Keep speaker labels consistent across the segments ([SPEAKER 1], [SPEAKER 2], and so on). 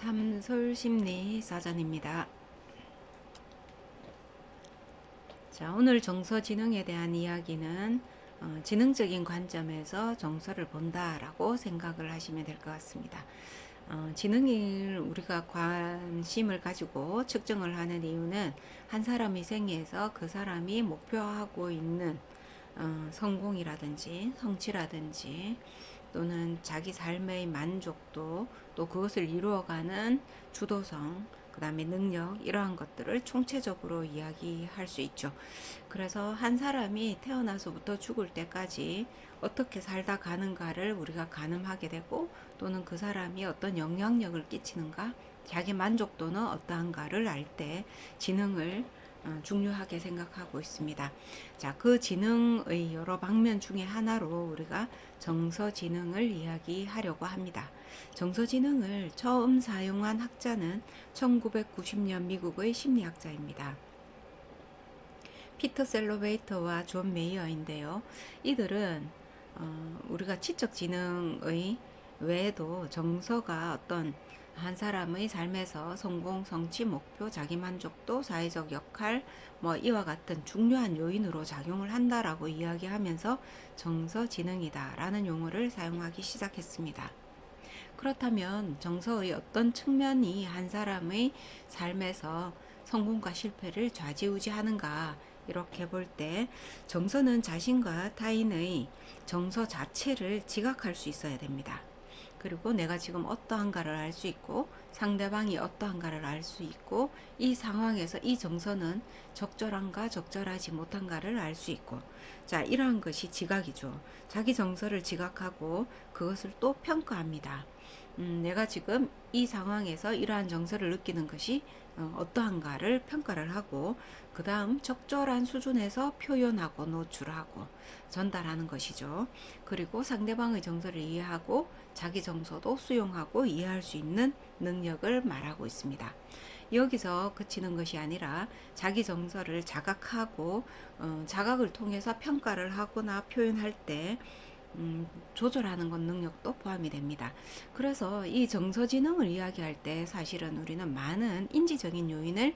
[SPEAKER 1] 참솔심리 사전입니다. 자, 오늘 정서지능에 대한 이야기는 지능적인 관점에서 정서를 본다라고 생각을 하시면 될 것 같습니다. 지능을 우리가 관심을 가지고 측정을 하는 이유는 한 사람이 생애에서 그 사람이 목표하고 있는 성공이라든지 성취라든지 또는 자기 삶의 만족도, 또 그것을 이루어가는 주도성, 그 다음에 능력, 이러한 것들을 총체적으로 이야기할 수 있죠. 그래서 한 사람이 태어나서부터 죽을 때까지 어떻게 살다 가는가를 우리가 가늠하게 되고, 또는 그 사람이 어떤 영향력을 끼치는가, 자기 만족도는 어떠한가를 알 때 지능을 중요하게 생각하고 있습니다. 자, 그 지능의 여러 방면 중에 하나로 우리가 정서지능을 이야기하려고 합니다. 정서지능을 처음 사용한 학자는 1990년 미국의 심리학자입니다. 피터 셀러베이터와 존 메이어인데요. 이들은 우리가 지적지능의 외에도 정서가 어떤 한 사람의 삶에서 성공, 성취, 목표, 자기만족도, 사회적 역할, 이와 같은 중요한 요인으로 작용을 한다라고 이야기하면서 정서지능이다라는 용어를 사용하기 시작했습니다. 그렇다면 정서의 어떤 측면이 한 사람의 삶에서 성공과 실패를 좌지우지하는가, 이렇게 볼 때 정서는 자신과 타인의 정서 자체를 지각할 수 있어야 됩니다. 그리고 내가 지금 어떠한가를 알 수 있고, 상대방이 어떠한가를 알 수 있고, 이 상황에서 이 정서는 적절한가 적절하지 못한가를 알 수 있고, 자, 이러한 것이 지각이죠. 자기 정서를 지각하고 그것을 또 평가합니다. 내가 지금 이 상황에서 이러한 정서를 느끼는 것이 어떠한가를 평가를 하고, 그 다음 적절한 수준에서 표현하고 노출하고 전달하는 것이죠. 그리고 상대방의 정서를 이해하고 자기 정서도 수용하고 이해할 수 있는 능력을 말하고 있습니다. 여기서 그치는 것이 아니라 자기 정서를 자각하고 자각을 통해서 평가를 하거나 표현할 때 조절하는 것 능력도 포함이 됩니다. 그래서 이 정서지능을 이야기할 때 사실은 우리는 많은 인지적인 요인을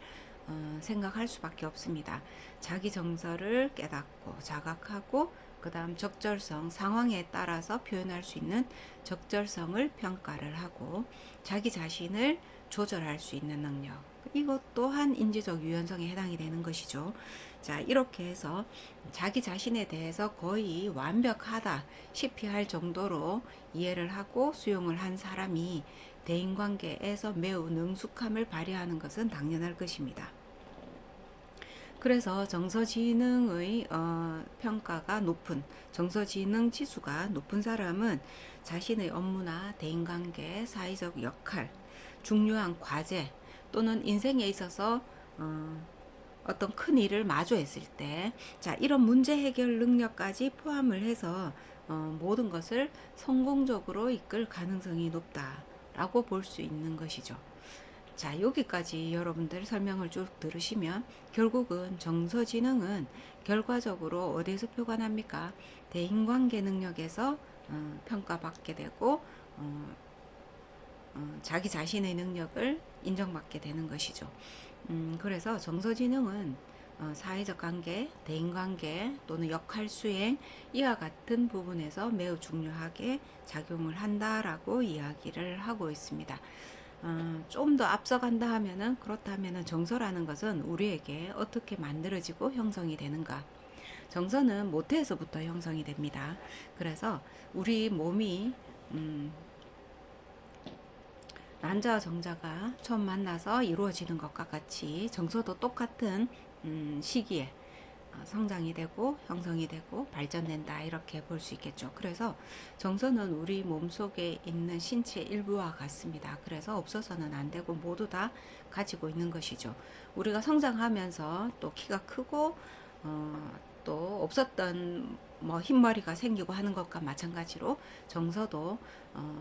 [SPEAKER 1] 생각할 수밖에 없습니다. 자기 정서를 깨닫고 자각하고, 그 다음 적절성, 상황에 따라서 표현할 수 있는 적절성을 평가를 하고, 자기 자신을 조절할 수 있는 능력, 이것 또한 인지적 유연성에 해당이 되는 것이죠. 자, 이렇게 해서 자기 자신에 대해서 거의 완벽하다시피 할 정도로 이해를 하고 수용을 한 사람이 대인관계에서 매우 능숙함을 발휘하는 것은 당연할 것입니다. 그래서 정서지능의 평가가 높은, 정서지능 지수가 높은 사람은 자신의 업무나 대인관계, 사회적 역할, 중요한 과제, 또는 인생에 있어서 어떤 큰 일을 마주했을 때, 자, 이런 문제 해결 능력까지 포함을 해서 모든 것을 성공적으로 이끌 가능성이 높다라고 볼 수 있는 것이죠. 자, 여기까지 여러분들 설명을 쭉 들으시면 결국은 정서지능은 결과적으로 어디에서 표관합니까? 대인관계 능력에서 평가받게 되고 자기 자신의 능력을 인정받게 되는 것이죠. 그래서 정서지능은 사회적 관계, 대인관계 또는 역할 수행, 이와 같은 부분에서 매우 중요하게 작용을 한다라고 이야기를 하고 있습니다. 좀 더 앞서간다 하면은, 그렇다면은 정서라는 것은 우리에게 어떻게 만들어지고 형성이 되는가? 정서는 모태에서부터 형성이 됩니다. 그래서 우리 몸이 남자와 정자가 처음 만나서 이루어지는 것과 같이 정서도 똑같은 시기에 성장이 되고 형성이 되고 발전된다, 이렇게 볼 수 있겠죠. 그래서 정서는 우리 몸속에 있는 신체 일부와 같습니다. 그래서 없어서는 안 되고 모두 다 가지고 있는 것이죠. 우리가 성장하면서 또 키가 크고 또 없었던 흰머리가 생기고 하는 것과 마찬가지로 정서도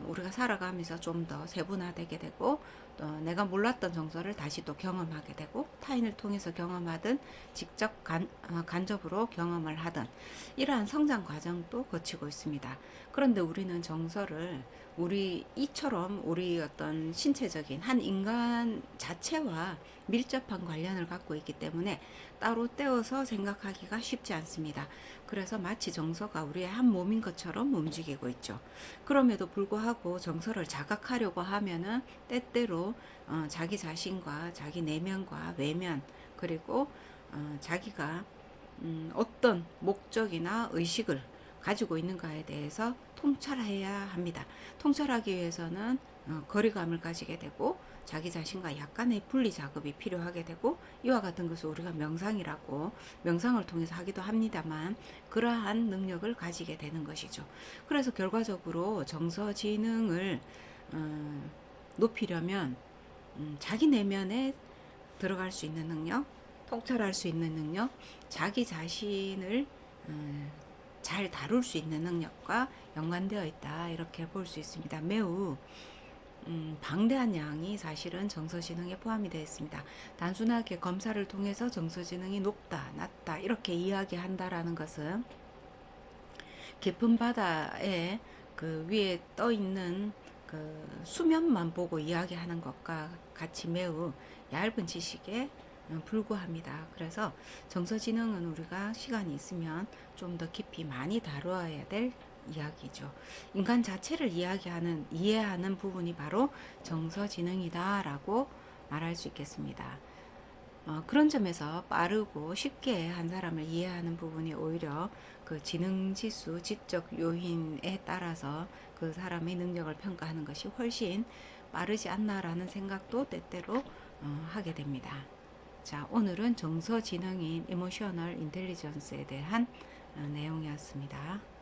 [SPEAKER 1] 우리가 살아가면서 좀 더 세분화되게 되고, 또 내가 몰랐던 정서를 다시 또 경험하게 되고, 타인을 통해서 경험하든 직접 간접으로 경험을 하든 이러한 성장 과정도 거치고 있습니다. 그런데 우리는 정서를 우리 이처럼 우리 어떤 신체적인 한 인간 자체와 밀접한 관련을 갖고 있기 때문에 따로 떼어서 생각하기가 쉽지 않습니다. 그래서 마치 정서가 우리의 한 몸인 것처럼 움직이고 있죠. 그럼에도 불구하고 정서를 자각하려고 하면은 때때로 자기 자신과 자기 내면과 외면, 그리고 자기가 어떤 목적이나 의식을 가지고 있는가에 대해서 통찰해야 합니다. 통찰하기 위해서는 거리감을 가지게 되고 자기 자신과 약간의 분리 작업이 필요하게 되고, 이와 같은 것을 우리가 명상이라고 명상을 통해서 하기도 합니다만 그러한 능력을 가지게 되는 것이죠. 그래서 결과적으로 정서지능을 높이려면 자기 내면에 들어갈 수 있는 능력, 통찰할 수 있는 능력, 자기 자신을 잘 다룰 수 있는 능력과 연관되어 있다, 이렇게 볼 수 있습니다. 매우 방대한 양이 사실은 정서지능에 포함이 되어 있습니다. 단순하게 검사를 통해서 정서지능이 높다, 낮다 이렇게 이야기한다라는 것은 깊은 바다에 그 위에 떠 있는 그 수면만 보고 이야기하는 것과 같이 매우 얇은 지식에 불구합니다. 그래서 정서지능은 우리가 시간이 있으면 좀 더 깊이 많이 다루어야 될 이야기죠. 인간 자체를 이해하는 부분이 바로 정서지능이다라고 말할 수 있겠습니다. 그런 점에서 빠르고 쉽게 한 사람을 이해하는 부분이 오히려 그 지능지수, 지적 요인에 따라서 그 사람의 능력을 평가하는 것이 훨씬 빠르지 않나라는 생각도 때때로 하게 됩니다. 자, 오늘은 정서지능인 이모셔널 인텔리전스에 대한 내용이었습니다.